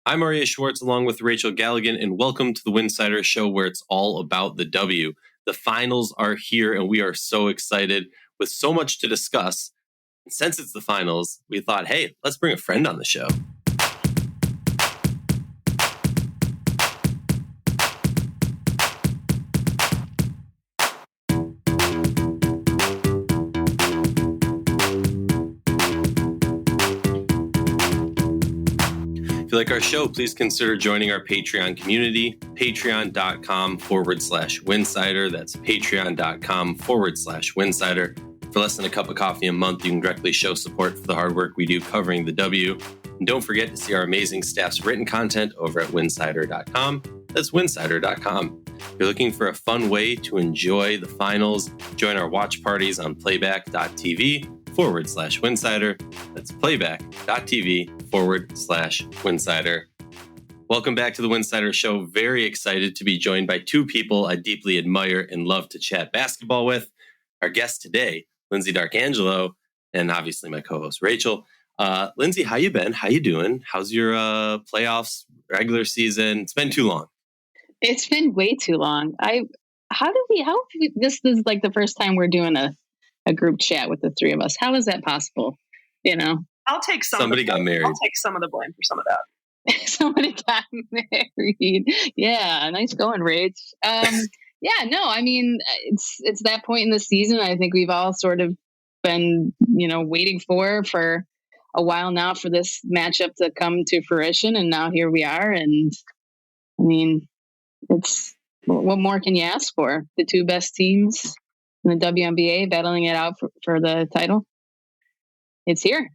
I'm Aryeh Schwartz along with Rachel Galligan, and welcome to the Winsidr show where it's all about the W. The finals are here, and we are so excited with so much to discuss. And since it's the finals, we thought, hey, let's bring a friend on the show. If you like our show, please consider joining our Patreon community, patreon.com/Winsidr. That's patreon.com/Winsidr. For less than a cup of coffee a month, you can directly show support for the hard work we do covering the W. And don't forget to see our amazing staff's written content over at winsidr.com. That's winsidr.com. If you're looking for a fun way to enjoy the finals, join our watch parties on playback.tv/Winsidr. That's playback.tv/Winsidr. Welcome back to the Winsidr show. Very excited to be joined by two people I deeply admire and love to chat basketball with. Our guest today, Lyndsey D'Arcangelo, and obviously my co-host Rachel. Lyndsey, how you been? How you doing? How's your playoffs, regular season? It's been too long. It's been way too long. This is like the first time we're doing a group chat with the three of us. How is that possible? You know, I'll take somebody got married. I'll take some of the blame for some of that. Somebody got married. Yeah, nice going, Rach. Yeah, no, I mean, it's that point in the season. I think we've all sort of been, waiting for a while now for this matchup to come to fruition, and now here we are. And I mean, what more can you ask for? The two best teams in the WNBA battling it out for the title. It's here.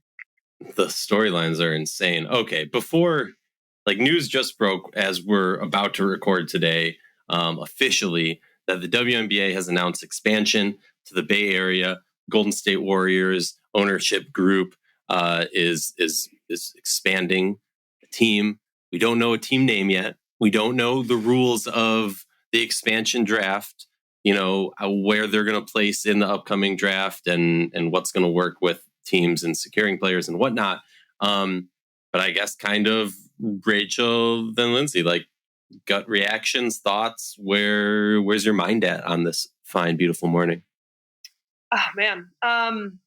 The storylines are insane. Okay, before news just broke as we're about to record today, officially, that the WNBA has announced expansion to the Bay Area. Golden State Warriors ownership group is expanding the team. We don't know a team name yet. We don't know the rules of the expansion draft, where they're going to place in the upcoming draft and what's going to work with teams and securing players and whatnot. But I guess kind of Rachel, then Lyndsey, gut reactions, thoughts, where's your mind at on this fine, beautiful morning? Oh, man. I'm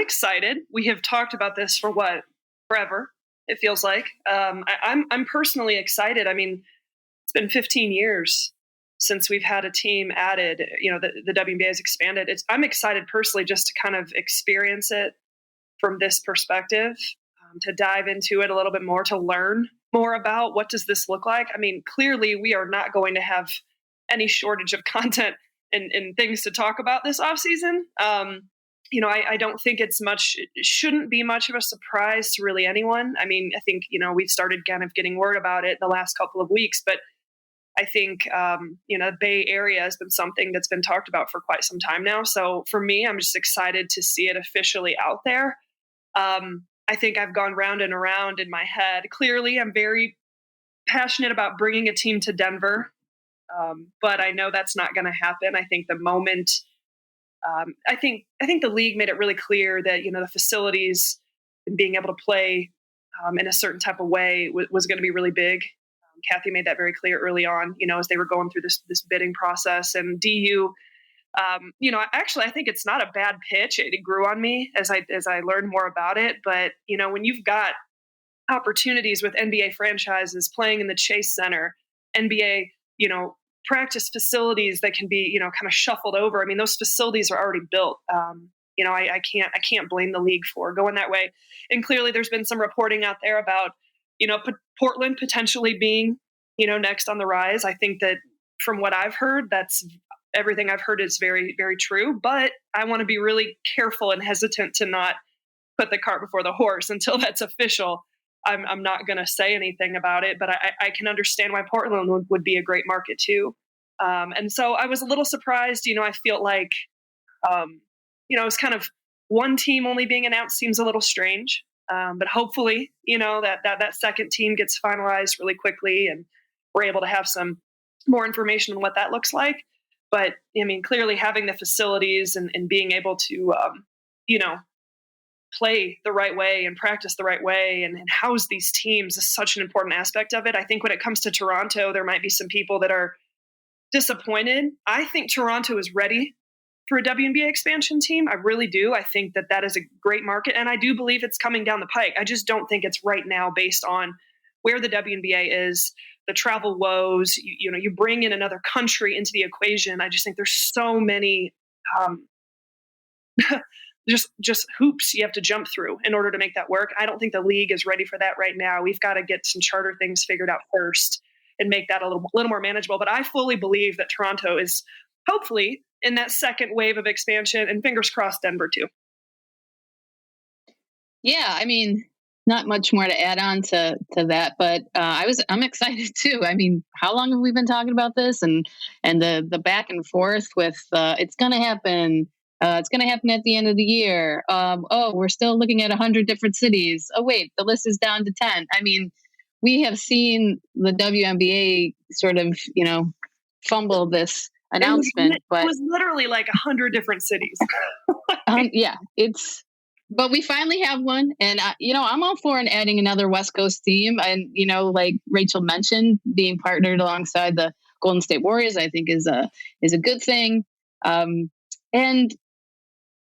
excited. We have talked about this for forever, it feels like. I'm personally excited. I mean, it's been 15 years since we've had a team added, the WNBA has expanded. I'm excited personally just to kind of experience it from this perspective, to dive into it a little bit more, to learn more about what does this look like. I mean, clearly we are not going to have any shortage of content and things to talk about this offseason. I don't think it shouldn't be much of a surprise to really anyone. I mean, I think, we've started kind of getting word about it the last couple of weeks, but I think, the Bay Area has been something that's been talked about for quite some time now. So for me, I'm just excited to see it officially out there. I think I've gone round and around in my head. Clearly, I'm very passionate about bringing a team to Denver, but I know that's not going to happen. I think the moment, I think the league made it really clear that the facilities and being able to play in a certain type of way was going to be really big. Kathy made that very clear early on, as they were going through this bidding process. And DU, actually, I think it's not a bad pitch. It grew on me as I learned more about it. But, when you've got opportunities with NBA franchises playing in the Chase Center, NBA, practice facilities that can be, kind of shuffled over. I mean, those facilities are already built. I can't blame the league for going that way. And clearly there's been some reporting out there about, Portland potentially being, next on the rise. I think that from what I've heard, that's everything I've heard is very, very true, but I want to be really careful and hesitant to not put the cart before the horse until that's official. I'm not going to say anything about it, but I can understand why Portland would be a great market too. And so I was a little surprised, I feel like, it's kind of one team only being announced seems a little strange. But hopefully, that second team gets finalized really quickly and we're able to have some more information on what that looks like. But I mean, clearly having the facilities and being able to, play the right way and practice the right way and house these teams is such an important aspect of it. I think when it comes to Toronto, there might be some people that are disappointed. I think Toronto is ready for a WNBA expansion team. I really do. I think that is a great market, and I do believe it's coming down the pike. I just don't think it's right now based on where the WNBA is, the travel woes. You bring in another country into the equation. I just think there's so many just hoops you have to jump through in order to make that work. I don't think the league is ready for that right now. We've got to get some charter things figured out first and make that a little more manageable. But I fully believe that Toronto is hopefully in that second wave of expansion, and fingers crossed Denver too. Yeah, I mean, not much more to add on to that, but I'm excited too. I mean, how long have we been talking about this and the back and forth with it's going to happen. It's going to happen at the end of the year. We're still looking at 100 different cities. Oh, wait, the list is down to 10. I mean, we have seen the WNBA sort of, fumble this announcement. It was literally like 100 different cities. Yeah, but we finally have one. And, I'm all for adding another West Coast team. And, like Rachel mentioned, being partnered alongside the Golden State Warriors, I think is a good thing. And,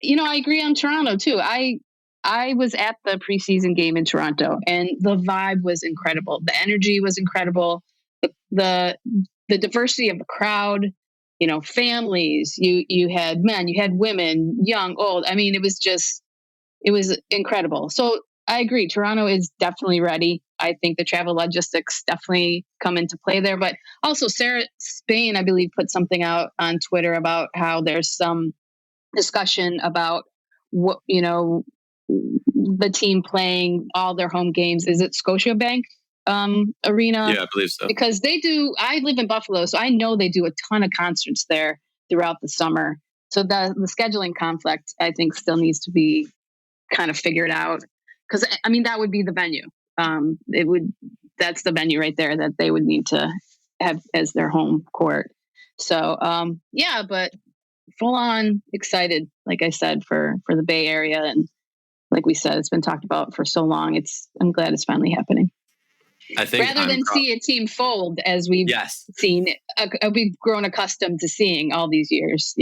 I agree on Toronto too. I was at the preseason game in Toronto and the vibe was incredible. The energy was incredible. The diversity of the crowd, families, you had men, you had women, young, old. I mean, it was incredible. So I agree. Toronto is definitely ready. I think the travel logistics definitely come into play there, but also Sarah Spain, I believe, put something out on Twitter about how there's some discussion about what, the team playing all their home games. Is it Scotiabank Arena? Yeah, I believe so. Because I live in Buffalo, so I know they do a ton of concerts there throughout the summer. So the scheduling conflict, I think, still needs to be kind of figured out. Because, I mean, that would be the venue. That's the venue right there that they would need to have as their home court. So, but full on excited, like I said, for the Bay Area. And like we said, it's been talked about for so long. I'm glad it's finally happening. I think rather than see a team fold as we've seen, we've grown accustomed to seeing all these years,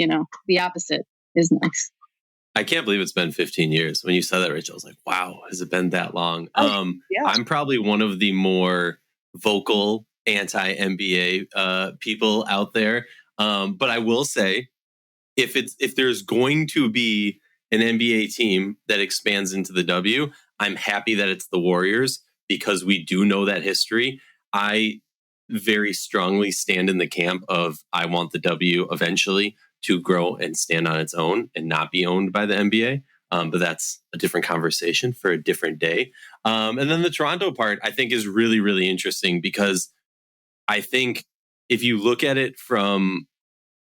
the opposite is nice. I can't believe it's been 15 years. When you said that, Rachel, I was like, wow, has it been that long? Yeah. I'm probably one of the more vocal anti-NBA people out there. But I will say, if there's going to be an NBA team that expands into the W, I'm happy that it's the Warriors because we do know that history. I very strongly stand in the camp of I want the W eventually to grow and stand on its own and not be owned by the NBA. But that's a different conversation for a different day. And then the Toronto part, I think, is really, really interesting because I think if you look at it from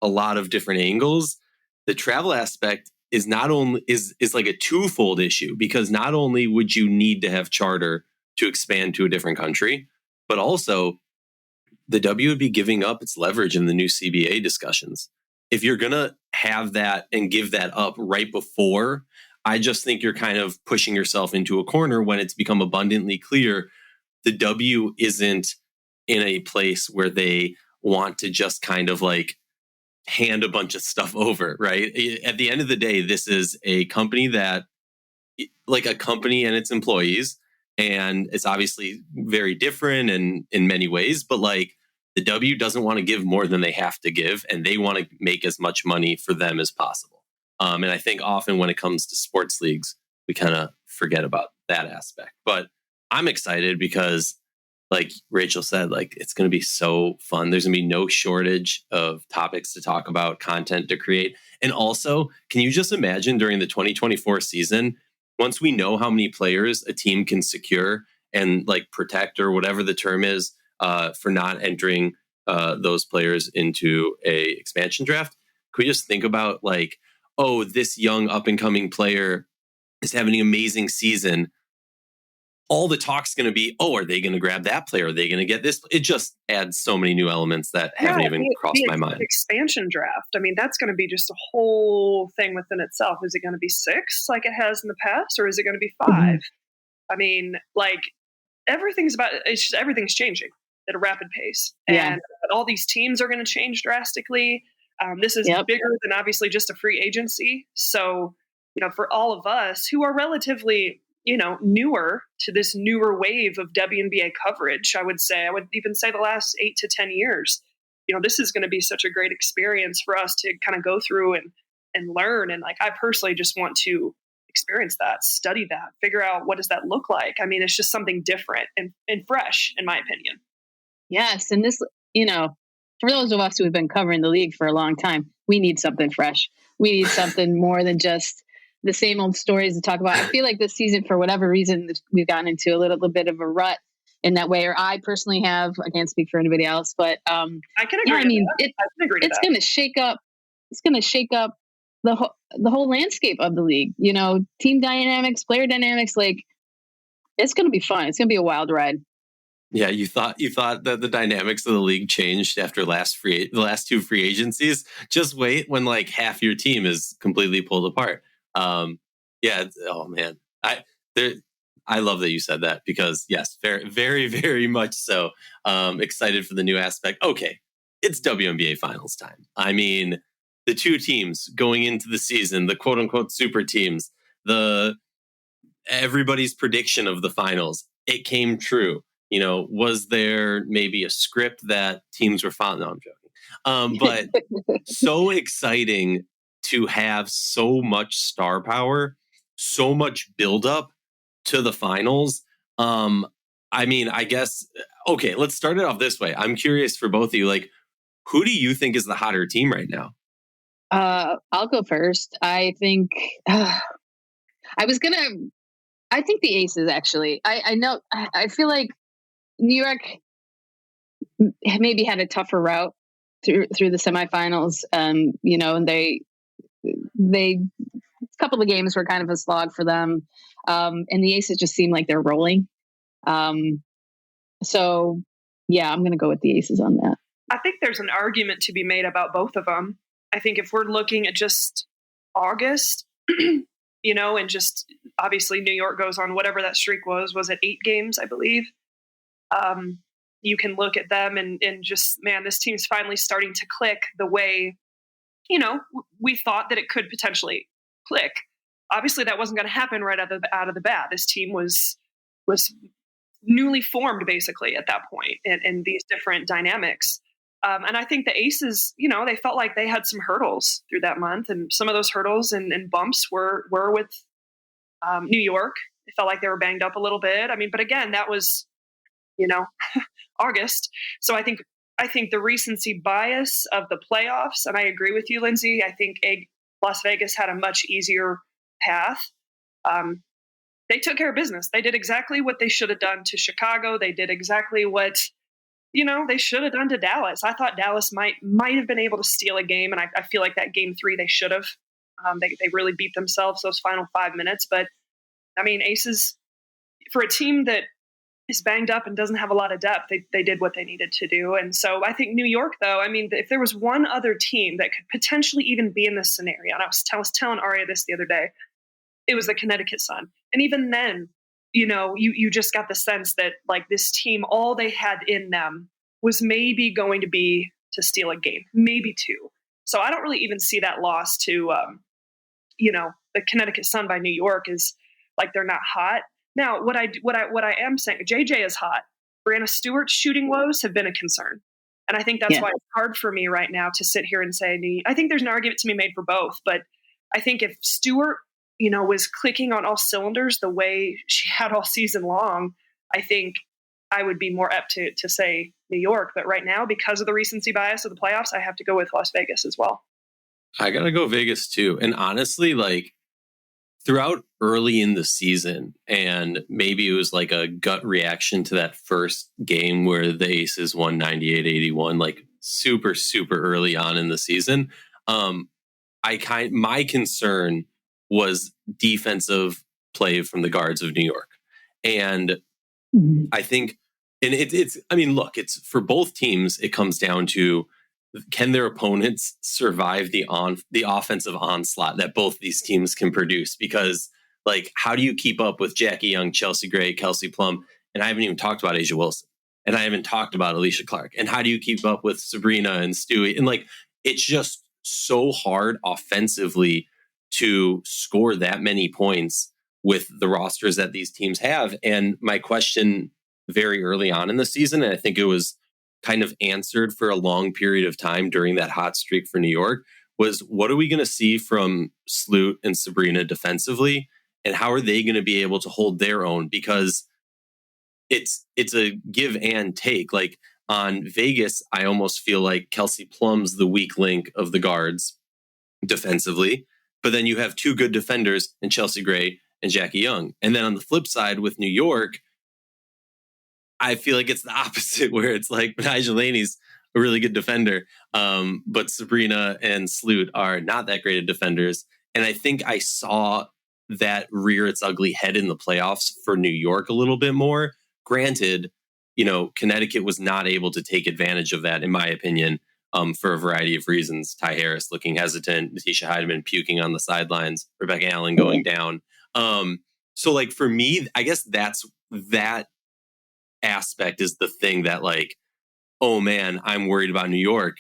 a lot of different angles, the travel aspect is not only is like a twofold issue because not only would you need to have charter to expand to a different country, but also the W would be giving up its leverage in the new CBA discussions. If you're going to have that and give that up right before, I just think you're kind of pushing yourself into a corner when it's become abundantly clear the W isn't in a place where they want to just kind of like hand a bunch of stuff over, right? At the end of the day, this is a company that, like a company and its employees, and it's obviously very different and in many ways, but like the W doesn't want to give more than they have to give, and they want to make as much money for them as possible. And I think often when it comes to sports leagues, we kind of forget about that aspect. But I'm excited because, like Rachel said, like it's going to be so fun. There's going to be no shortage of topics to talk about, content to create. And also, can you just imagine during the 2024 season, once we know how many players a team can secure and like protect or whatever the term is for not entering those players into a expansion draft, can we just think about like, oh, this young up and coming player is having an amazing season. all the talk's going to be, oh, are they going to grab that player? Are they going to get this? It just adds so many new elements that haven't even crossed my mind. Expansion draft. I mean, that's going to be just a whole thing within itself. Is it going to be 6 like it has in the past, or is it going to be 5? Mm-hmm. I mean, like everything's changing at a rapid pace, and all these teams are going to change drastically. This is bigger than obviously just a free agency. So, for all of us who are relatively, newer to this newer wave of WNBA coverage, I would even say the last 8 to 10 years, this is going to be such a great experience for us to kind of go through and learn. And like, I personally just want to experience that, study that, figure out what does that look like. I mean, it's just something different and fresh, in my opinion. Yes. And this, for those of us who have been covering the league for a long time, we need something fresh. We need something more than just the same old stories to talk about. I feel like this season, for whatever reason, we've gotten into a little bit of a rut in that way, or I personally have. I can't speak for anybody else, but I can agree. I mean, it's going to shake up. It's going to shake up the whole landscape of the league. Team dynamics, player dynamics. Like, it's going to be fun. It's going to be a wild ride. Yeah, you thought that the dynamics of the league changed after the last 2 free agencies. Just wait when like half your team is completely pulled apart. Oh man, I love that you said that, because yes, very, very, very much so. Excited for the new aspect. Okay, it's WNBA Finals time. I mean, the 2 teams going into the season, the quote unquote super teams, everybody's prediction of the finals, it came true. Was there maybe a script that teams were following? No, I'm joking. But so exciting to have so much star power, so much buildup to the finals. I mean, I guess, okay, let's start it off this way. I'm curious for both of you, like, who do you think is the hotter team right now? I'll go first. I think I think the Aces, actually. I feel like New York maybe had a tougher route through the semifinals. And they a couple of games were kind of a slog for them. And the Aces just seem like they're rolling. So yeah, I'm going to go with the Aces on that. I think there's an argument to be made about both of them. I think if we're looking at just August, and just obviously New York goes on whatever that streak was it 8 games, I believe. You can look at them and just, man, this team's finally starting to click the way, we thought that it could potentially click. Obviously, that wasn't going to happen right out of the bat. This team was newly formed, basically, at that point, in these different dynamics. And I think the Aces, they felt like they had some hurdles through that month, and some of those hurdles and bumps were with New York. It felt like they were banged up a little bit. I mean, but again, that was, August. So I think the recency bias of the playoffs, and I agree with you, Lyndsey. I think Las Vegas had a much easier path. They took care of business. They did exactly what they should have done to Chicago. They did exactly what, they should have done to Dallas. I thought Dallas might have been able to steal a game, and I feel like that game 3 they should have. They really beat themselves those final 5 minutes. But I mean, Aces, for a team that is banged up and doesn't have a lot of depth, they did what they needed to do. And so I think New York, though, I mean, if there was one other team that could potentially even be in this scenario, and I was telling Aryeh this the other day, it was the Connecticut Sun. And even then, you just got the sense that like this team, all they had in them was maybe going to be to steal a game, maybe 2. So I don't really even see that loss to, the Connecticut Sun by New York is like they're not hot. Now, what I am saying, JJ is hot. Brianna Stewart's shooting woes have been a concern. And I think that's why it's hard for me right now to sit here and say, I think there's an argument to be made for both. But I think if Stewart, was clicking on all cylinders the way she had all season long, I think I would be more apt to say New York. But right now, because of the recency bias of the playoffs, I have to go with Las Vegas as well. I got to go Vegas too. And honestly, like, throughout early in the season, and maybe it was like a gut reaction to that first game where the Aces won 98-81, like super, super early on in the season. My concern was defensive play from the guards of New York. And Mhm. I think, and it's, I mean, look, it's for both teams, it comes down to, can their opponents survive the offensive onslaught that both these teams can produce? Because, like, how do you keep up with Jackie Young, Chelsea Gray, Kelsey Plum? And I haven't even talked about A'ja Wilson. And I haven't talked about Alicia Clark. And how do you keep up with Sabrina and Stewie? And, like, it's just so hard offensively to score that many points with the rosters that these teams have. And my question very early on in the season, and I think it was kind of answered for a long period of time during that hot streak for New York, was what are we going to see from Sloot and Sabrina defensively, and how are they going to be able to hold their own? Because it's a give and take. Like on Vegas, I almost feel like Kelsey Plum's the weak link of the guards defensively, but then you have two good defenders in Chelsea Gray and Jackie Young. And then on the flip side with New York, I feel like it's the opposite, where it's like Nigel Laney's a really good defender, but Sabrina and Sloot are not that great of defenders. And I think I saw that rear its ugly head in the playoffs for New York a little bit more. Granted, Connecticut was not able to take advantage of that, in my opinion, for a variety of reasons. Ty Harris looking hesitant, Natisha Heidemann puking on the sidelines, Rebecca Allen going down. So, like, for me, I guess that aspect is the thing that, like, oh man, I'm worried about New York.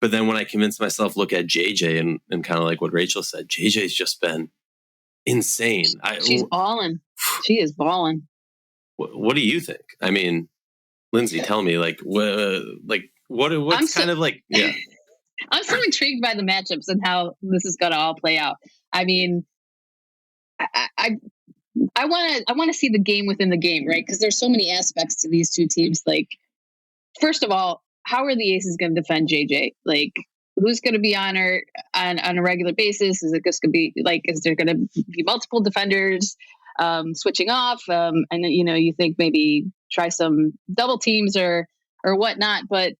But then when I convince myself, look at JJ and kind of like what Rachel said, JJ's just been insane. She's balling. She is balling. What do you think? I mean, Lyndsey, tell me, like, what's kind of like, yeah. I'm so intrigued by the matchups and how this is going to all play out. I mean, I want to see the game within the game, right? Because there's so many aspects to these two teams. Like, first of all, how are the Aces going to defend JJ? Like, who's going to be on her on a regular basis? Is it just going to be like, is there going to be multiple defenders switching off? And you think maybe try some double teams or whatnot. But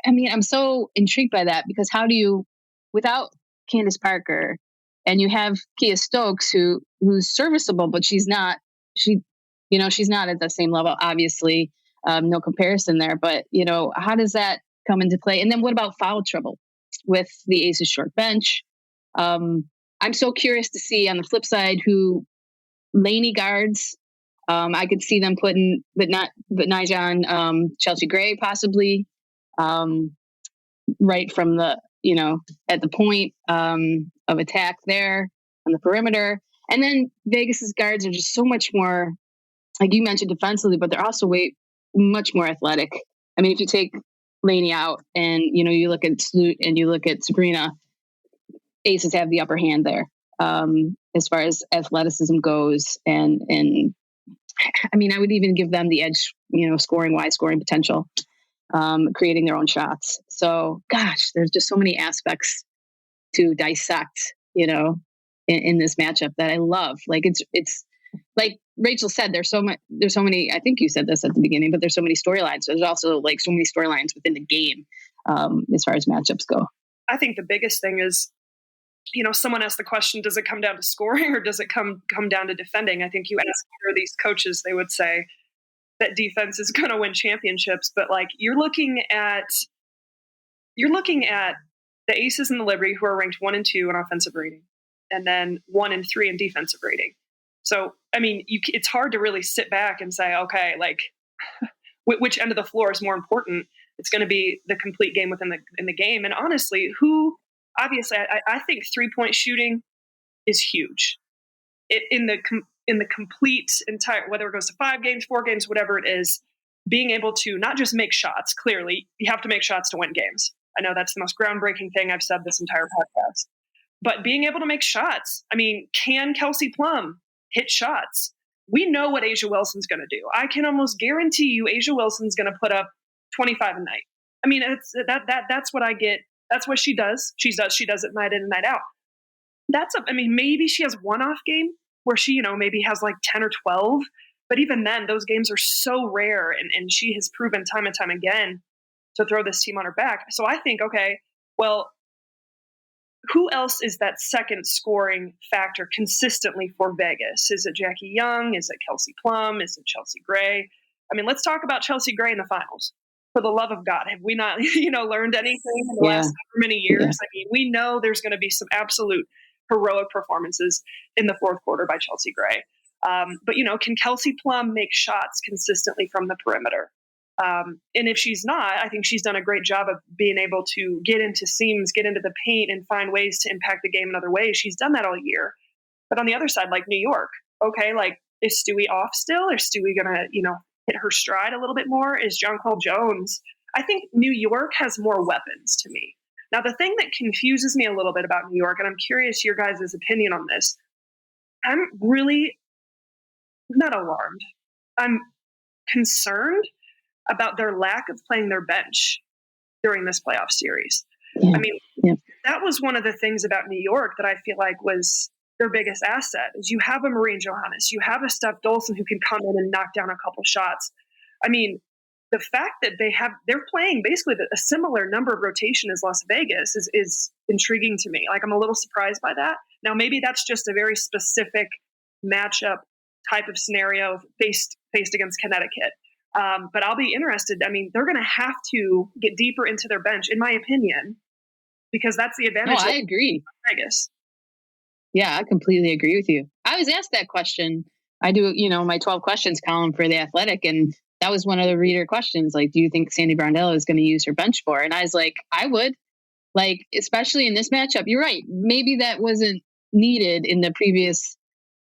I mean, I'm so intrigued by that, because how do you, without Candace Parker, and you have Kia Stokes, who's serviceable, but she's not at the same level, obviously. No comparison there, but how does that come into play? And then what about foul trouble with the Aces short bench? I'm so curious to see on the flip side who Laney guards. I could see them putting, but Nyjon, Chelsea Gray possibly, right from the at the point of attack there on the perimeter. And then Vegas's guards are just so much more, like you mentioned, defensively, but they're also much more athletic. I mean, if you take Laney out and you look at Sloot and you look at Sabrina, Aces have the upper hand there as far as athleticism goes, and I mean, I would even give them the edge, scoring potential, creating their own shots. So, gosh, there's just so many aspects to dissect, in this matchup that I love. Like it's like Rachel said, there's so many, I think you said this at the beginning, but there's so many storylines. So there's also like so many storylines within the game as far as matchups go. I think the biggest thing is, someone asked the question, does it come down to scoring or does it come down to defending? I think you ask these coaches, they would say that defense is going to win championships. But like you're looking at the Aces and the Liberty, who are ranked 1 and 2 in offensive rating, and then 1 and 3 in defensive rating. So, I mean, it's hard to really sit back and say, okay, like which end of the floor is more important? It's going to be the complete game within the game. And honestly, obviously, I think 3-point shooting is huge. In the complete entire, whether it goes to 5 games, 4 games, whatever it is, being able to not just make shots. Clearly, you have to make shots to win games. I know that's the most groundbreaking thing I've said this entire podcast. But being able to make shots, I mean, can Kelsey Plum hit shots? We know what A'ja Wilson's going to do. I can almost guarantee you A'ja Wilson's going to put up 25 a night. I mean, that's what I get. That's what she does. She does it night in and night out. Maybe she has one off game where she, maybe has like 10 or 12. But even then, those games are so rare. And she has proven time and time again to throw this team on her back. So I think, okay, well, who else is that second scoring factor consistently for Vegas? Is it Jackie Young? Is it Kelsey Plum? Is it Chelsea Gray? I mean, let's talk about Chelsea Gray in the finals. For the love of God, have we not, learned anything in the last many years? Yeah. I mean, we know there's going to be some absolute heroic performances in the fourth quarter by Chelsea Gray. But, can Kelsey Plum make shots consistently from the perimeter? And if she's not, I think she's done a great job of being able to get into seams, get into the paint, and find ways to impact the game in other ways. She's done that all year. But on the other side, like New York, okay, like is Stewie off still? Is Stewie going to, hit her stride a little bit more? Is Jonquel Jones? I think New York has more weapons to me. Now, the thing that confuses me a little bit about New York, and I'm curious your guys' opinion on this, I'm really not alarmed. I'm concerned about their lack of playing their bench during this playoff series. Yeah. I mean, that was one of the things about New York that I feel like was their biggest asset is you have a Maureen Johannes, you have a Steph Dolson who can come in and knock down a couple shots. I mean, the fact that they're playing basically a similar number of rotation as Las Vegas is intriguing to me. Like, I'm a little surprised by that. Now, maybe that's just a very specific matchup type of scenario faced against Connecticut. But I'll be interested. I mean, they're going to have to get deeper into their bench, in my opinion, because that's the advantage. No, I agree. Vegas. Yeah, I completely agree with you. I was asked that question. I do, my 12 questions column for The Athletic, and that was one of the reader questions. Like, do you think Sandy Brondello is going to use her bench more? And I was like, I would. Like, especially in this matchup. You're right. Maybe that wasn't needed in the previous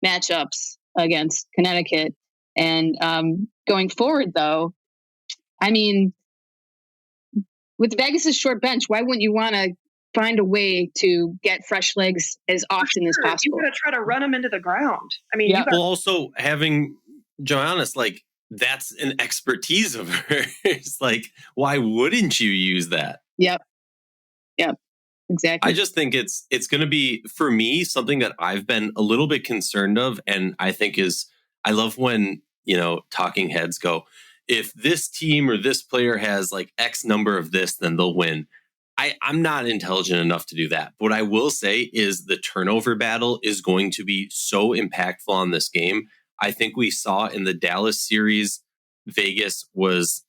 matchups against Connecticut. And going forward, though, I mean, with Vegas's short bench, why wouldn't you want to find a way to get fresh legs as often as possible? You're going to try to run them into the ground. I mean, well, also having Johannes, like, that's an expertise of hers. Like, why wouldn't you use that? Yep. Exactly. I just think it's going to be, for me, something that I've been a little bit concerned of. And I think I love when, talking heads go, if this team or this player has like X number of this, then they'll win. I'm not intelligent enough to do that. What I will say is the turnover battle is going to be so impactful on this game. I think we saw in the Dallas series, Vegas was,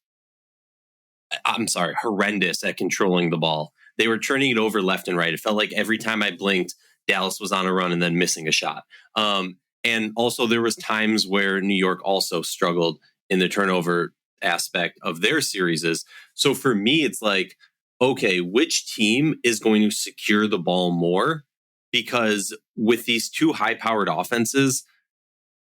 horrendous at controlling the ball. They were turning it over left and right. It felt like every time I blinked, Dallas was on a run and then missing a shot. And also there was times where New York also struggled in the turnover aspect of their series. So for me, it's like, okay, which team is going to secure the ball more? Because with these two high-powered offenses,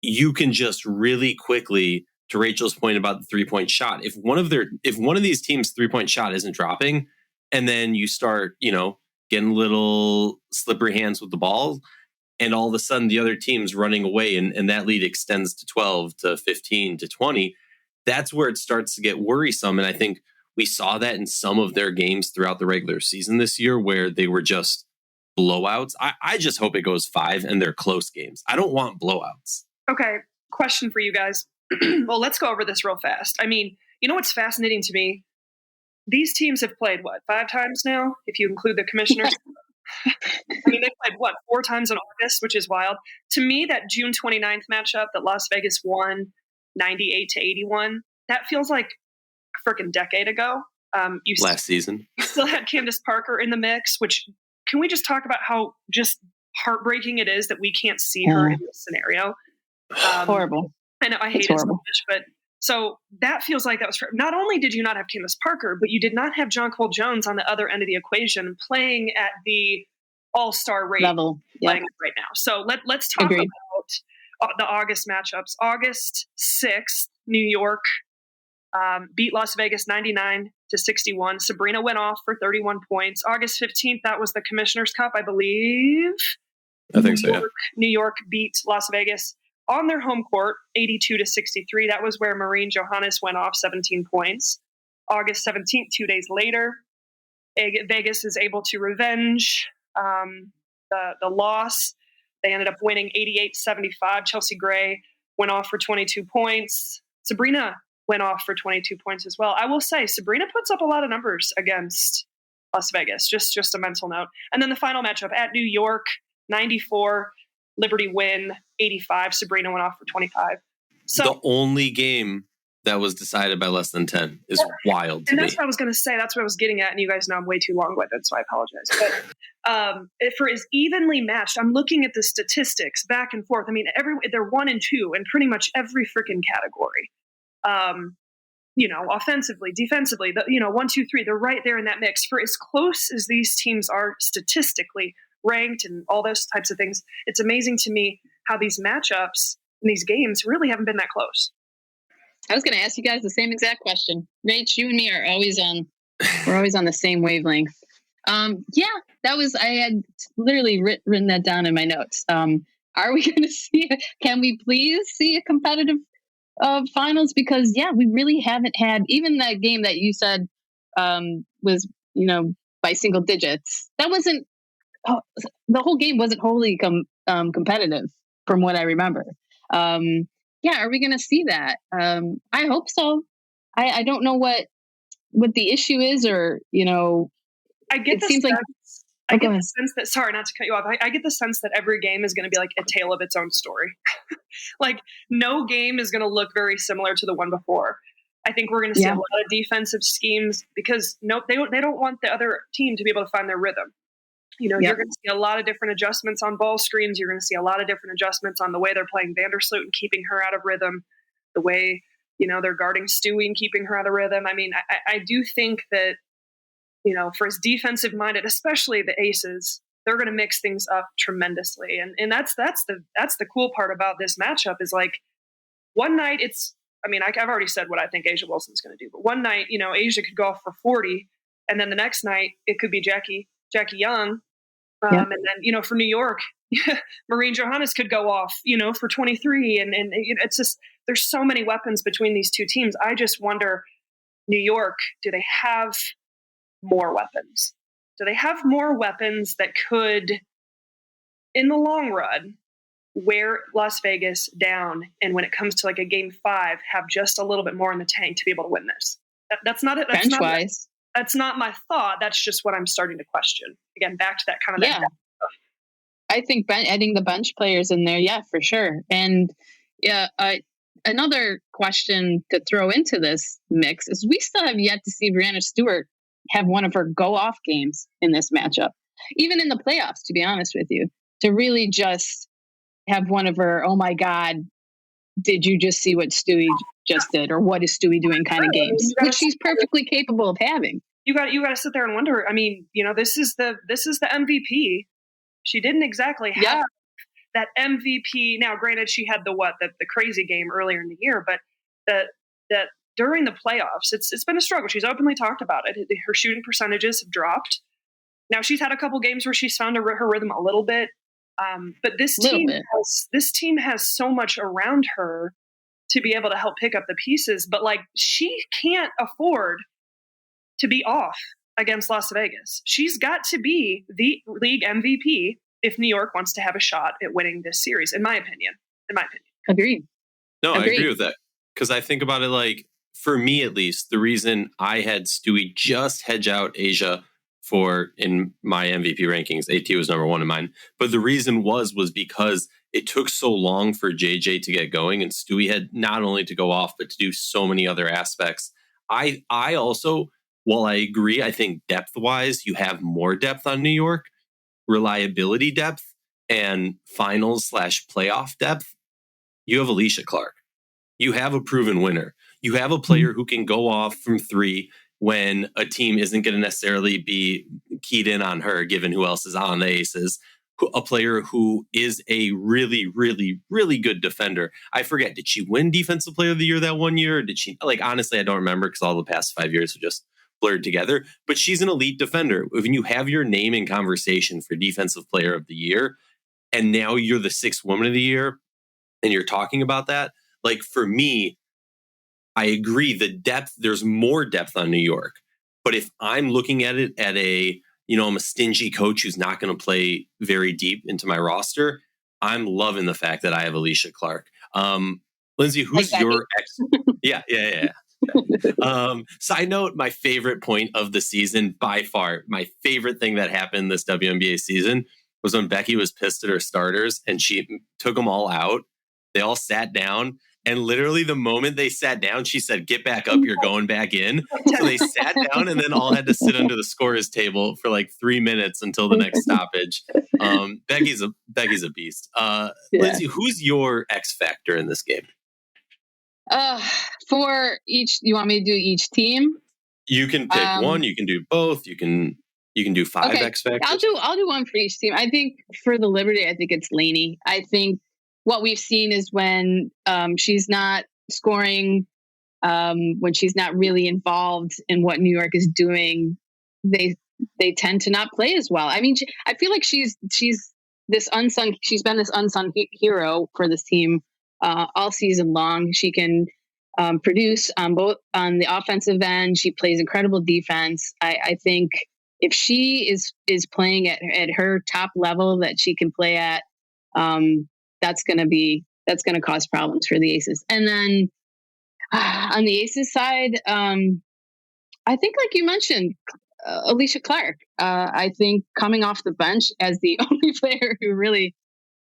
you can just really quickly, to Rachel's point about the three-point shot, if one of these teams' three-point shot isn't dropping, and then you start, getting little slippery hands with the ball, and all of a sudden the other team's running away, and that lead extends to 12, to 15, to 20, that's where it starts to get worrisome. And I think we saw that in some of their games throughout the regular season this year where they were just blowouts. I just hope it goes 5 and they're close games. I don't want blowouts. Okay, question for you guys. Well, let's go over this real fast. I mean, what's fascinating to me? These teams have played, 5 times now, if you include the commissioners? I mean, they played, 4 times in August, which is wild. To me, that June 29th matchup that Las Vegas won 98-81, that feels like a freaking decade ago. Last season. You still had Candace Parker in the mix, which, can we just talk about how just heartbreaking it is that we can't see her in this scenario? Horrible. I know, I hate it so much, but so that feels like that was, not only did you not have Candace Parker, but you did not have Jonquel Jones on the other end of the equation playing at the all-star rate level right now. So let's talk about the August matchups. August 6th, New York beat Las Vegas 99-61. Sabrina went off for 31 points. August 15th, that was the Commissioner's Cup, I believe. I think so, yeah. New York beat Las Vegas on their home court, 82-63. That was where Maureen Johannes went off 17 points. August 17th, 2 days later, Vegas is able to revenge the loss. They ended up winning 88-75. Chelsea Gray went off for 22 points. Sabrina went off for 22 points as well. I will say, Sabrina puts up a lot of numbers against Las Vegas. Just a mental note. And then the final matchup at New York, 94, Liberty win, 85. Sabrina went off for 25. So the only game that was decided by less than 10 is wild to and me. that's what I was going to say. That's what I was getting at. And you guys know I'm way too long-winded, so I apologize. But for as evenly matched, I'm looking at the statistics back and forth. I mean, they're 1 and 2 in pretty much every freaking category. Offensively, defensively, 1, 2, 3, they're right there in that mix. For as close as these teams are statistically ranked and all those types of things, it's amazing to me how these matchups in these games really haven't been that close. I was going to ask you guys the same exact question. Rach, you and me are always on the same wavelength. I had literally written that down in my notes. Are we going to can we please see a competitive finals? Because we really haven't had, even that game that you said was, by single digits. That wasn't, the whole game wasn't wholly competitive from what I remember. Are we going to see that? I hope so. I don't know what the issue is, or I get the sense that, sorry, not to cut you off. I get the sense that every game is going to be like a tale of its own story. Like no game is going to look very similar to the one before. I think we're going to see a lot of defensive schemes because they don't want the other team to be able to find their rhythm. You're going to see a lot of different adjustments on ball screens. You're going to see a lot of different adjustments on the way they're playing Vandersloot and keeping her out of rhythm, the way, they're guarding Stewie and keeping her out of rhythm. I mean, I do think that, for as defensive minded, especially the aces, they're going to mix things up tremendously. And that's the cool part about this matchup is like one night I've already said what I think A'ja Wilson's going to do, but one night, A'ja could go off for 40 and then the next night it could be Jackie Young. And then, for New York, Maureen Johannes could go off, for 23. And it's just, there's so many weapons between these two teams. I just wonder, New York, do they have more weapons? Do they have more weapons that could, in the long run, wear Las Vegas down? And when it comes to like a game 5, have just a little bit more in the tank to be able to win this? That's not it. Bench-wise. That's not my thought. That's just what I'm starting to question. Again, back to that kind of that stuff. I think adding the bench players in there, for sure. And another question to throw into this mix is we still have yet to see Brianna Stewart have one of her go-off games in this matchup. Even in the playoffs, to be honest with you, to really just have one of her, oh my God, did you just see what Stewie just did, or what is Stewie doing kind of games, which she's perfectly capable of having. You got to sit there and wonder. I mean, this is the MVP. She didn't exactly have that MVP. Now, granted, she had the crazy game earlier in the year, but that during the playoffs, it's been a struggle. She's openly talked about it. Her shooting percentages have dropped. Now she's had a couple games where she's found her rhythm a little bit. But this team has so much around her to be able to help pick up the pieces. But like, she can't afford to be off against Las Vegas. She's got to be the league MVP if New York wants to have a shot at winning this series, in my opinion. Agreed. No, I agree with that. Because I think about it like, for me at least, the reason I had Stewie just hedge out A'ja in my MVP rankings, AT was number 1 in mine. But the reason was because it took so long for JJ to get going, and Stewie had not only to go off, but to do so many other aspects. I also, while I agree, I think depth-wise, you have more depth on New York, reliability depth, and finals/playoff depth. You have Alicia Clark. You have a proven winner. You have a player who can go off from 3 when a team isn't going to necessarily be keyed in on her, given who else is on the Aces. A player who is a really, really, really good defender. I forget, did she win Defensive Player of the Year that one year? Or did she? Honestly, I don't remember because all the past 5 years are just blurred together. But she's an elite defender. When you have your name in conversation for Defensive Player of the Year, and now you're the 6th Woman of the Year, and you're talking about that, like, for me, I agree. The depth, there's more depth on New York. But if I'm looking at it at I'm a stingy coach who's not going to play very deep into my roster, I'm loving the fact that I have Alicia Clark. Lyndsey, who's your ex? Yeah. Side note, my favorite point of the season, by far, my favorite thing that happened this WNBA season was when Becky was pissed at her starters and she took them all out. They all sat down. And literally the moment they sat down, she said, "Get back up, you're going back in." So they sat down and then all had to sit under the scorer's table for like 3 minutes until the next stoppage. Becky's a beast. Lyndsey, who's your X factor in this game? For each, you want me to do each team? You can pick one, you can do both, you can do 5 X factors. I'll do one for each team. I think for the Liberty, I think it's Laney. I think what we've seen is when she's not scoring, when she's not really involved in what New York is doing, they tend to not play as well. I mean, I feel like she's this unsung. She's been this unsung hero for this team all season long. She can produce on the offensive end. She plays incredible defense. I think if she is playing at her top level that she can play at, that's going to cause problems for the Aces. And then on the Aces side, I think, like you mentioned, Alicia Clark. I think coming off the bench as the only player who really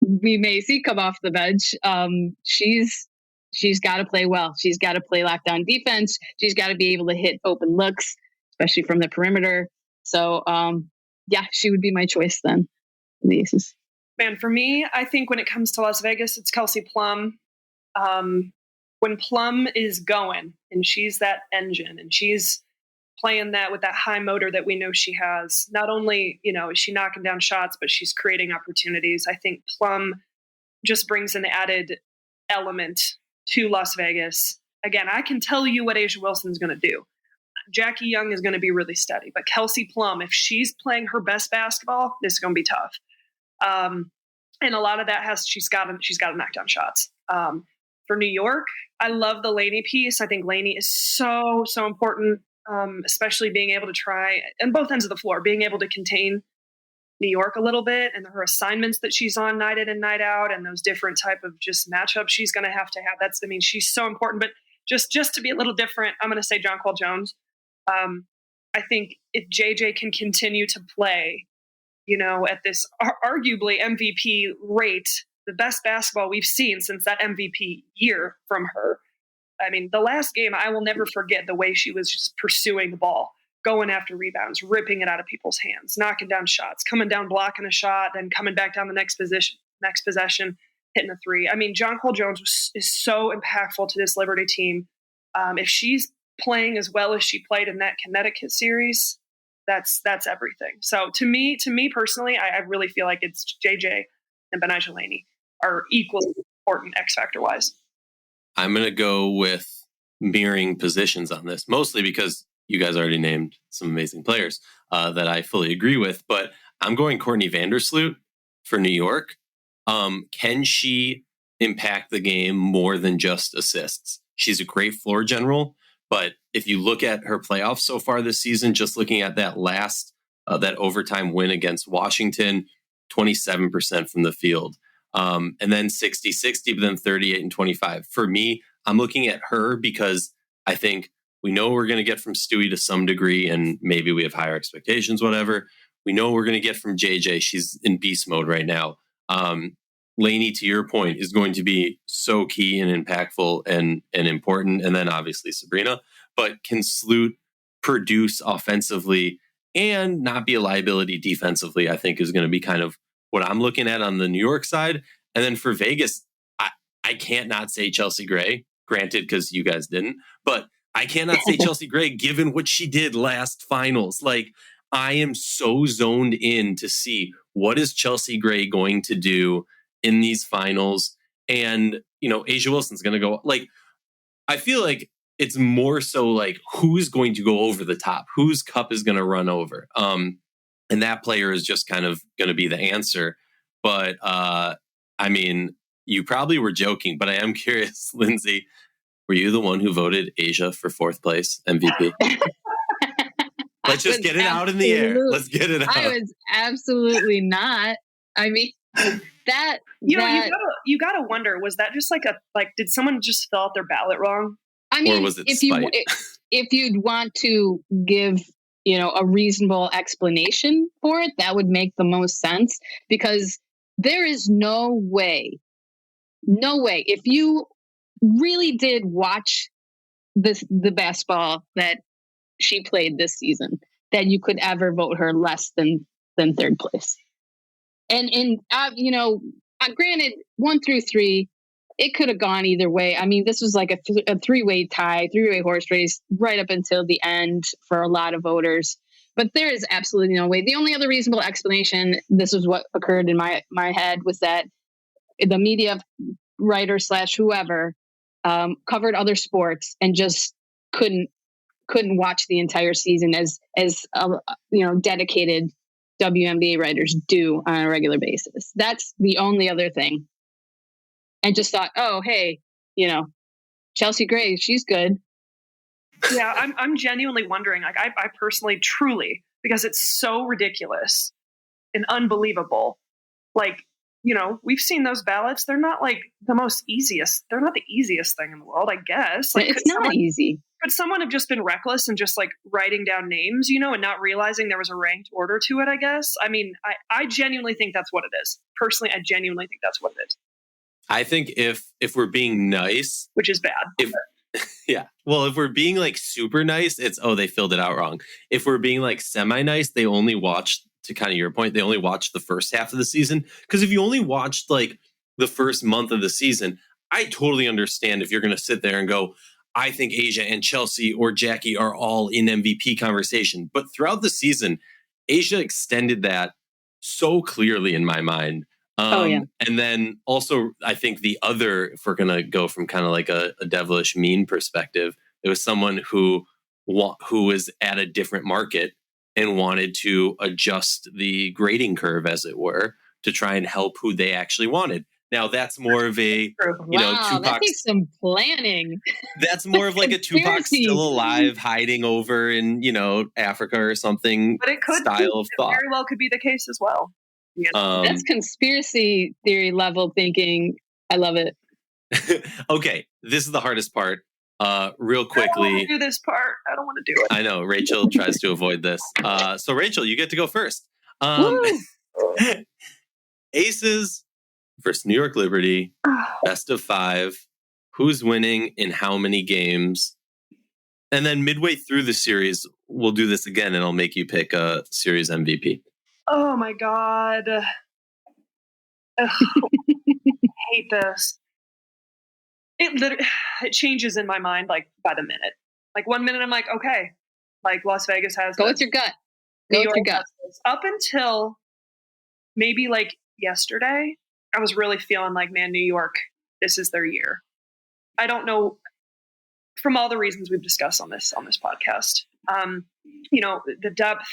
we may see come off the bench, she's got to play well. She's got to play lockdown defense. She's got to be able to hit open looks, especially from the perimeter. So, she would be my choice then for the Aces. Man, for me, I think when it comes to Las Vegas, it's Kelsey Plum. When Plum is going and she's that engine and she's playing that with that high motor that we know she has, not only, is she knocking down shots, but she's creating opportunities. I think Plum just brings an added element to Las Vegas. Again, I can tell you what A'ja Wilson's going to do. Jackie Young is going to be really steady, but Kelsey Plum, if she's playing her best basketball, this is going to be tough. And a lot of that she's got to knock down shots. For New York, I love the Laney piece. I think Laney is so important, especially being able to try on both ends of the floor, being able to contain New York a little bit and her assignments that she's on night in and night out and those different type of just matchups she's going to have. She's so important. But just to be a little different, I'm going to say Jonquel Jones. I think if JJ can continue to play, at this arguably MVP rate, the best basketball we've seen since that MVP year from her. I mean, the last game, I will never forget the way she was just pursuing the ball, going after rebounds, ripping it out of people's hands, knocking down shots, coming down, blocking a shot, then coming back down the next possession, hitting a three. I mean, Jonquel Jones is so impactful to this Liberty team. If she's playing as well as she played in that Connecticut series, that's everything. So to me personally, I really feel like it's JJ and Betnijah Laney are equally important X factor wise. I'm going to go with mirroring positions on this, mostly because you guys already named some amazing players that I fully agree with, but I'm going Courtney Vandersloot for New York. Can she impact the game more than just assists? She's a great floor general, but if you look at her playoffs so far this season, just looking at that that overtime win against Washington, 27% from the field. And then 60-60, but then 38 and 25. For me, I'm looking at her because I think we know we're going to get from Stewie to some degree, and maybe we have higher expectations, whatever. We know we're going to get from JJ. She's in beast mode right now. Laney, to your point, is going to be so key and impactful and important. And then obviously Sabrina. But can Sloot produce offensively and not be a liability defensively, I think is going to be kind of what I'm looking at on the New York side. And then for Vegas, I can't not say Chelsea Gray, granted, because you guys didn't. But I cannot say Chelsea Gray, given what she did last finals. Like, I am so zoned in to see what is Chelsea Gray going to do in these finals. And, A'ja Wilson's going to go, like, I feel like it's more so like who's going to go over the top, whose cup is going to run over. And that player is just kind of going to be the answer. But, you probably were joking, but I am curious, Lyndsey, were you the one who voted A'ja for 4th place MVP? Let's just get it out in the air. Let's get it out. I was absolutely not. I mean, that you gotta wonder, was that just did someone just fill out their ballot wrong? I mean, or was it spite? if you'd want to give, a reasonable explanation for it, that would make the most sense, because there is no way, if you really did watch the basketball that she played this season, that you could ever vote her less than third place. And granted, 1 through 3, it could have gone either way. I mean, this was like a three-way tie, three-way horse race right up until the end for a lot of voters. But there is absolutely no way. The only other reasonable explanation, this is what occurred in my head, was that the media writer / whoever covered other sports and just couldn't watch the entire season as dedicated WNBA writers do on a regular basis. That's the only other thing. And just thought, oh, hey, Chelsea Gray, she's good. Yeah, I'm genuinely wondering. Like, I personally, truly, because it's so ridiculous and unbelievable. Like, we've seen those ballots. They're not like the most easiest. They're not the easiest thing in the world, I guess. Like, it's not easy. Could someone have just been reckless and just like writing down names, and not realizing there was a ranked order to it, I guess? I mean, I genuinely think that's what it is. Personally, I genuinely think that's what it is. I think if we're being nice, which is bad. Yeah. Well, if we're being like super nice, it's, they filled it out wrong. If we're being like semi-nice, they only watched, to kind of your point, they only watched the first half of the season. Because if you only watched like the first month of the season, I totally understand if you're going to sit there and go, I think A'ja and Chelsea or Jackie are all in MVP conversation. But throughout the season, A'ja extended that so clearly in my mind. And then also, I think the other, if we're going to go from kind of like a devilish mean perspective, it was someone who was at a different market and wanted to adjust the grading curve, as it were, to try and help who they actually wanted. Now, that's more of a, Tupac. That takes some planning. That's more of like a Tupac still alive, hiding over in, Africa or something. But it could style of thought. Very well could be the case as well. That's conspiracy theory level thinking. I love it. Okay, this is the hardest part. Real quickly. I don't want to do this part. I don't want to do it. I know. Rachel tries to avoid this. So Rachel, you get to go first. Aces versus New York Liberty. Best of 5. Who's winning in how many games? And then midway through the series, we'll do this again and I'll make you pick a series MVP. Oh my God. I hate this. It changes in my mind like by the minute. Like 1 minute I'm like, okay, like Las Vegas has go with your gut. Go with your gut. Up until maybe like yesterday, I was really feeling like, man, New York, this is their year. I don't know, from all the reasons we've discussed on this podcast. The depth,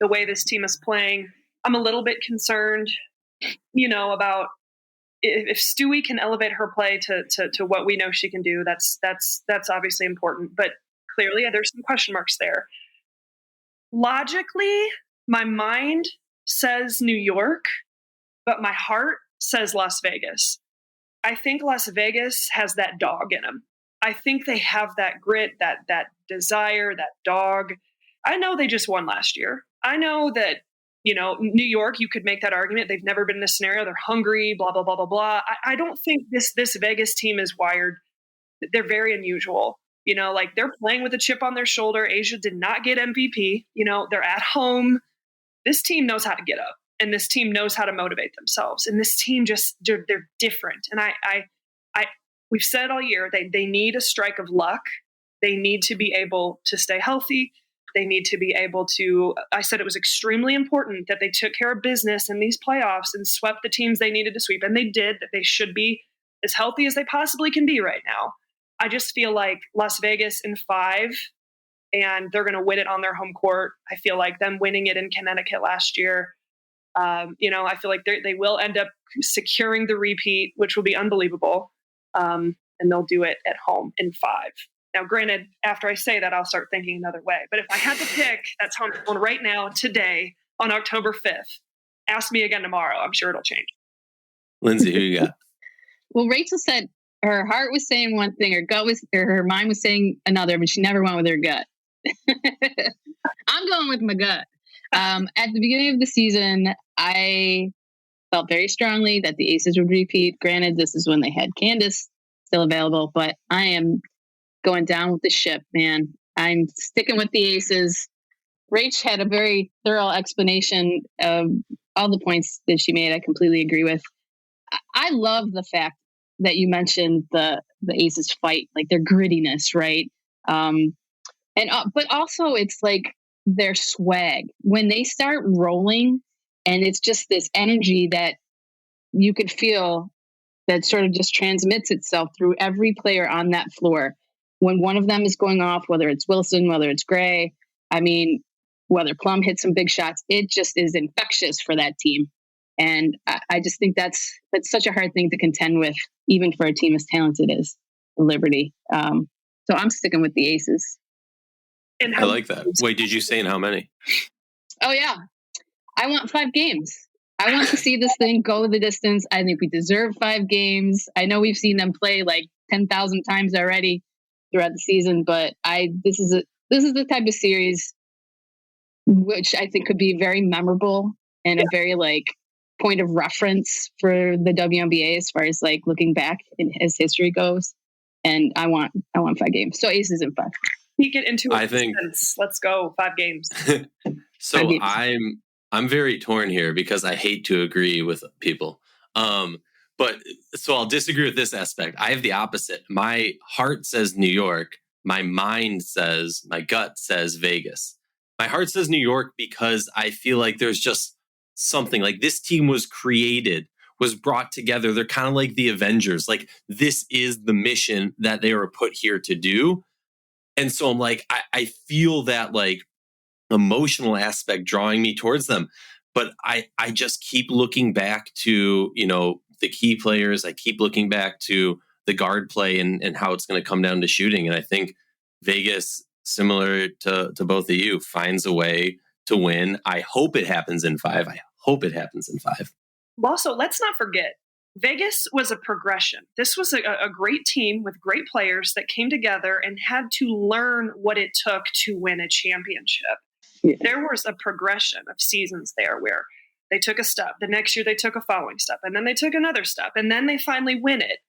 the way this team is playing. I'm a little bit concerned, about if Stewie can elevate her play to what we know she can do. That's obviously important, but clearly there's some question marks there. Logically, my mind says New York, but my heart says Las Vegas. I think Las Vegas has that dog in them. I think they have that grit, that desire, that dog. I know they just won last year. I know that, New York, you could make that argument. They've never been in this scenario. They're hungry, blah, blah, blah, blah, blah. I don't think this Vegas team is wired. They're very unusual. They're playing with a chip on their shoulder. A'ja did not get MVP. They're at home. This team knows how to get up, and this team knows how to motivate themselves. And this team they're different. And we've said all year, they need a strike of luck. They need to be able to stay healthy. They need to be able to, I said it was extremely important that they took care of business in these playoffs and swept the teams they needed to sweep. And they did, that they should be as healthy as they possibly can be right now. I just feel like Las Vegas in 5, and they're going to win it on their home court. I feel like them winning it in Connecticut last year. I feel like they will end up securing the repeat, which will be unbelievable. And they'll do it at home in 5. Now, granted, after I say that, I'll start thinking another way. But if I had to pick, that's how I'm going right now, today, on October 5th. Ask me again tomorrow. I'm sure it'll change. Lyndsey, who you got? Well, Rachel said her heart was saying one thing, her mind was saying another, but she never went with her gut. I'm going with my gut. At the beginning of the season, I felt very strongly that the Aces would repeat. Granted, this is when they had Candace still available, but I am going down with the ship, man. I'm sticking with the Aces. Rach had a very thorough explanation of all the points that she made. I completely agree with. I love the fact that you mentioned the Aces fight, like their grittiness, right? But also it's like their swag when they start rolling, and it's just this energy that you could feel that sort of just transmits itself through every player on that floor. When one of them is going off, whether it's Wilson, whether it's Gray, I mean, whether Plum hits some big shots, it just is infectious for that team. And I just think that's such a hard thing to contend with, even for a team as talented as Liberty. So I'm sticking with the Aces. I like that. Wait, did you say in how many? Oh, yeah. I want 5 games. I want to see this thing go the distance. I think we deserve 5 games. I know we've seen them play like 10,000 times already throughout the season, but this is the type of series which I think could be very memorable and a very like point of reference for the WNBA as far as like looking back as history goes. And I want 5 games. So Aces in 5. Sneak it into I think. Let's go 5 games. So 5 games. I'm very torn here because I hate to agree with people. But so I'll disagree with this aspect. I have the opposite. My heart says New York. My gut says Vegas. My heart says New York because I feel like there's just something like this team was brought together. They're kind of like the Avengers. Like this is the mission that they were put here to do. And so I'm like, I feel that like emotional aspect drawing me towards them. But I just keep looking back to, the key players. I keep looking back to the guard play and how it's going to come down to shooting. And I think Vegas, similar to both of you, finds a way to win. I hope it happens in 5. Also, let's not forget, Vegas was a progression. This was a great team with great players that came together and had to learn what it took to win a championship. Yeah. There was a progression of seasons there where they took a step. The next year they took a following step, and then they took another step, and then they finally win it.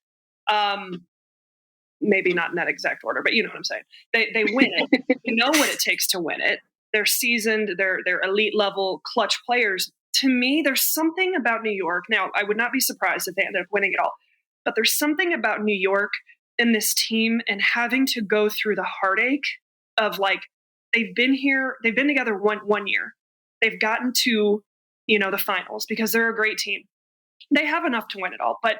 Maybe not in that exact order, but you know what I'm saying. They win it. You know what it takes to win it. They're seasoned. They're elite level clutch players. To me, there's something about New York. Now, I would not be surprised if they ended up winning it all, but there's something about New York and this team and having to go through the heartache of like, they've been together one year. They've gotten to, the finals because they're a great team. They have enough to win it all, but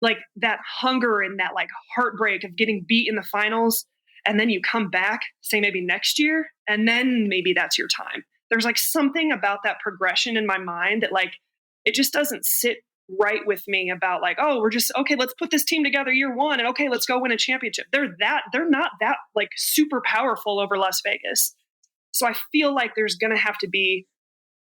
like that hunger and that like heartbreak of getting beat in the finals, and then you come back, say maybe next year, and then maybe that's your time. There's like something about that progression in my mind that like, it just doesn't sit right with me about like, oh, we're just, okay, let's put this team together year 1 and okay, let's go win a championship. They're not that like super powerful over Las Vegas. So I feel like there's going to have to be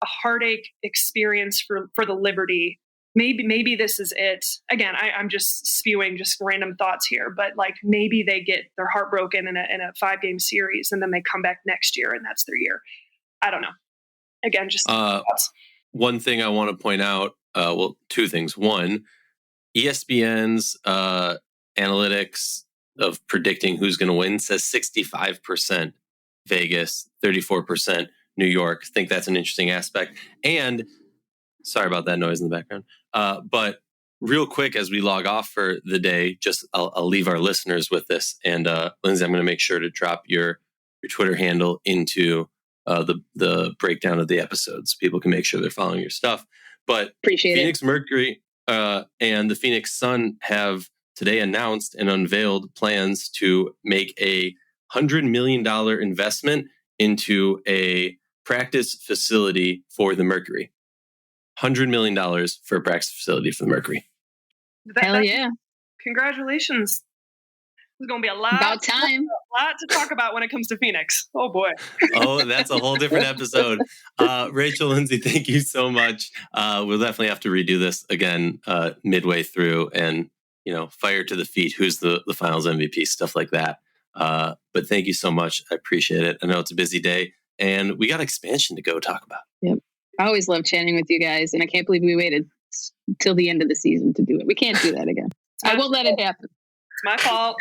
a heartache experience for the Liberty. Maybe this is it. Again, I'm just spewing just random thoughts here, but like maybe they get their heart broken in a 5-game series and then they come back next year and that's their year. I don't know. Again, just thoughts. One thing I want to point out, 2 things. One, ESPN's analytics of predicting who's going to win says 65% Vegas, 34% New York. I think that's an interesting aspect. And sorry about that noise in the background. But real quick, as we log off for the day, just I'll leave our listeners with this. And Lyndsey, I'm going to make sure to drop your Twitter handle into the breakdown of the episodes. People can make sure they're following your stuff. But Appreciate Phoenix Mercury and the Phoenix Sun have today announced and unveiled plans to make a $100 million investment into a practice facility for the Mercury. $100 million for a practice facility for the Mercury. Hell yeah. Congratulations. There's going to be a lot to talk about when it comes to Phoenix. Oh, boy. Oh, that's a whole different episode. Rachel, Lyndsey, thank you so much. We'll definitely have to redo this again midway through and, fire to the feet, who's the finals MVP, stuff like that. But thank you so much. I appreciate it. I know it's a busy day, and we got expansion to go talk about. Yep. I always love chatting with you guys, and I can't believe we waited till the end of the season to do it. We can't do that again. I won't let it happen. It's my fault.